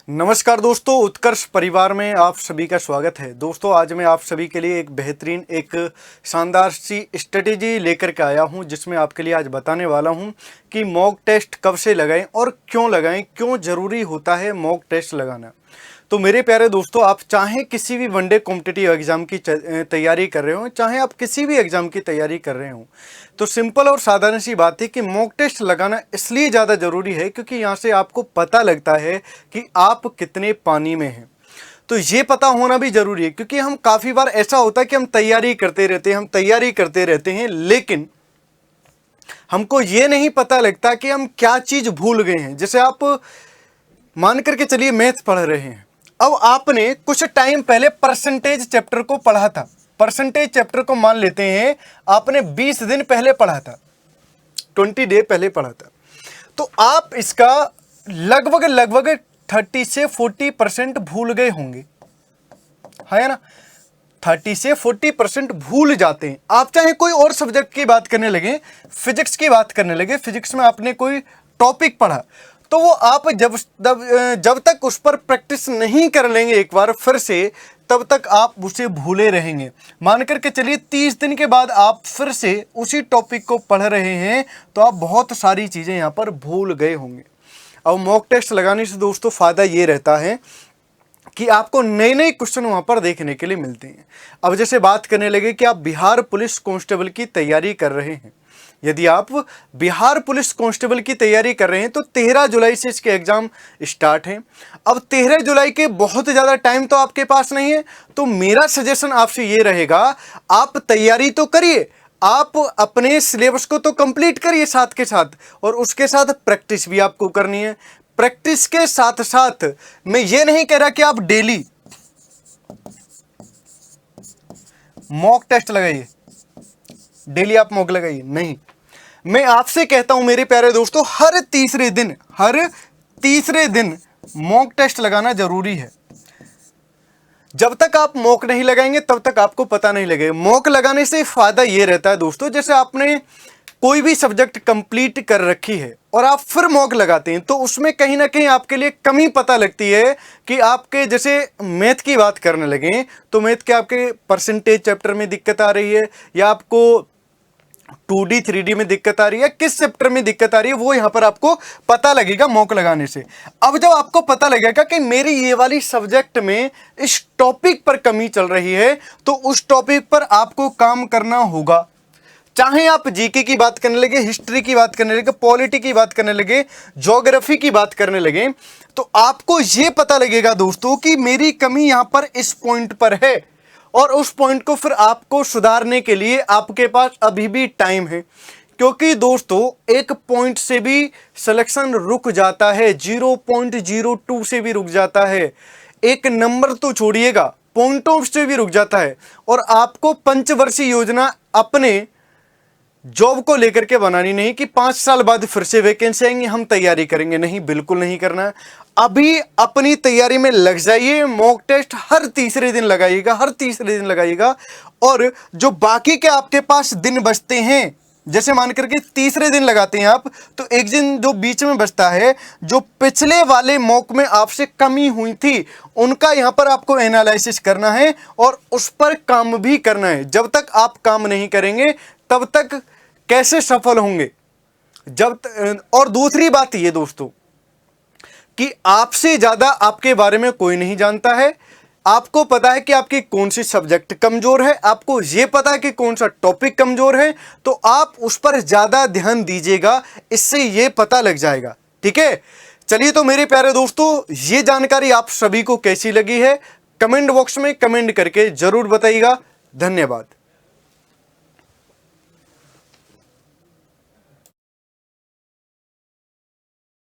नमस्कार दोस्तों, उत्कर्ष परिवार में आप सभी का स्वागत है। दोस्तों आज मैं आप सभी के लिए एक बेहतरीन एक शानदार सी स्ट्रेटेजी लेकर के आया हूं, जिसमें आपके लिए आज बताने वाला हूं कि मॉक टेस्ट कब से लगाएं और क्यों लगाएं, क्यों ज़रूरी होता है मॉक टेस्ट लगाना। तो मेरे प्यारे दोस्तों, आप चाहे किसी भी वनडे कॉम्पिटिटिव एग्ज़ाम की तैयारी कर रहे हो, चाहे आप किसी भी एग्ज़ाम की तैयारी कर रहे हो, तो सिंपल और साधारण सी बात है कि मॉक टेस्ट लगाना इसलिए ज़्यादा ज़रूरी है क्योंकि यहाँ से आपको पता लगता है कि आप कितने पानी में हैं। तो ये पता होना भी ज़रूरी है क्योंकि हम काफ़ी बार ऐसा होता है कि हम तैयारी करते रहते हैं, लेकिन हमको ये नहीं पता लगता कि हम क्या चीज़ भूल गए हैं। जैसे आप मान करके चलिए मैथ पढ़ रहे हैं, अब आपने कुछ टाइम पहले परसेंटेज चैप्टर को पढ़ा था। परसेंटेज चैप्टर को मान लेते हैं आपने 20 दिन पहले पढ़ा था, 20 डे पहले पढ़ा था, तो आप इसका लगभग 30 से 40% भूल गए होंगे, है ना। 30 से 40% भूल जाते हैं। आप चाहे कोई और सब्जेक्ट की बात करने लगे, फिजिक्स की बात करने लगे, फिजिक्स में आपने कोई टॉपिक पढ़ा, तो वो आप जब तक उस पर प्रैक्टिस नहीं कर लेंगे एक बार फिर से, तब तक आप उसे भूले रहेंगे। मान करके चलिए 30 दिन के बाद आप फिर से उसी टॉपिक को पढ़ रहे हैं, तो आप बहुत सारी चीज़ें यहाँ पर भूल गए होंगे। अब मॉक टेस्ट लगाने से दोस्तों फ़ायदा ये रहता है कि आपको नए नए क्वेश्चन वहाँ पर देखने के लिए मिलते हैं। अब जैसे बात करने लगे कि आप बिहार पुलिस कांस्टेबल की तैयारी कर रहे हैं, यदि आप बिहार पुलिस कांस्टेबल की तैयारी कर रहे हैं तो 13 जुलाई से इसके एग्ज़ाम स्टार्ट हैं। अब 13 जुलाई के बहुत ज़्यादा टाइम तो आपके पास नहीं है, तो मेरा सजेशन आपसे ये रहेगा, आप तैयारी तो करिए, आप अपने सिलेबस को तो कंप्लीट करिए साथ के साथ, और उसके साथ प्रैक्टिस भी आपको करनी है। प्रैक्टिस के साथ साथ मैं ये नहीं कह रहा कि आप डेली मॉक टेस्ट लगाइए, डेली आप मॉक लगाइए, नहीं। मैं आपसे कहता हूं मेरे प्यारे दोस्तों, हर तीसरे दिन मॉक टेस्ट लगाना जरूरी है। जब तक आप मॉक नहीं लगाएंगे तब तक आपको पता नहीं लगेगा। मॉक लगाने से फायदा ये रहता है दोस्तों, जैसे आपने कोई भी सब्जेक्ट कंप्लीट कर रखी है और आप फिर मॉक लगाते हैं, तो उसमें कहीं ना कहीं आपके लिए कमी पता लगती है कि आपके, जैसे मैथ की बात करने लगे तो मैथ के आपके परसेंटेज चैप्टर में दिक्कत आ रही है, या आपको 2D 3D में दिक्कत आ रही है, किस चैप्टर में दिक्कत आ रही है, वो यहां पर आपको पता लगेगा मॉक लगाने से। अब जब आपको पता लगेगा कि मेरी ये वाली सब्जेक्ट में इस टॉपिक पर कमी चल रही है, तो उस टॉपिक पर आपको काम करना होगा। चाहे आप जीके की बात करने लगे, हिस्ट्री की बात करने लगे, पॉलिटी की बात करने लगे, ज्योग्राफी की बात करने लगे, तो आपको यह पता लगेगा दोस्तों कि मेरी कमी यहां पर इस पॉइंट पर है, और उस पॉइंट को फिर आपको सुधारने के लिए आपके पास अभी भी टाइम है। क्योंकि दोस्तों एक पॉइंट से भी सिलेक्शन रुक जाता है, 0.02 से भी रुक जाता है, एक नंबर तो छोड़िएगा, पॉइंटों से भी रुक जाता है। और आपको पंचवर्षीय योजना अपने जॉब को लेकर के बनानी नहीं कि 5 साल बाद फिर से वैकेंसी आएंगे हम तैयारी करेंगे, नहीं, बिल्कुल नहीं करना है। अभी अपनी तैयारी में लग जाइए। मॉक टेस्ट हर तीसरे दिन लगाइएगा, और जो बाकी के आपके पास दिन बचते हैं, जैसे मान करके तीसरे दिन लगाते हैं आप, तो एक दिन जो बीच में बचता है, जो पिछले वाले मॉक में आपसे कमी हुई थी, उनका यहां पर आपको एनालिसिस करना है और उस पर काम भी करना है। जब तक आप काम नहीं करेंगे तब तक कैसे सफल होंगे। और दूसरी बात ये दोस्तों कि आपसे ज्यादा आपके बारे में कोई नहीं जानता है। आपको पता है कि आपकी कौन सी सब्जेक्ट कमजोर है, आपको यह पता है कि कौन सा टॉपिक कमजोर है, तो आप उस पर ज्यादा ध्यान दीजिएगा, इससे यह पता लग जाएगा। ठीक है, चलिए तो मेरे प्यारे दोस्तों, ये जानकारी आप सभी को कैसी लगी है कमेंट बॉक्स में कमेंट करके जरूर बताइएगा। धन्यवाद।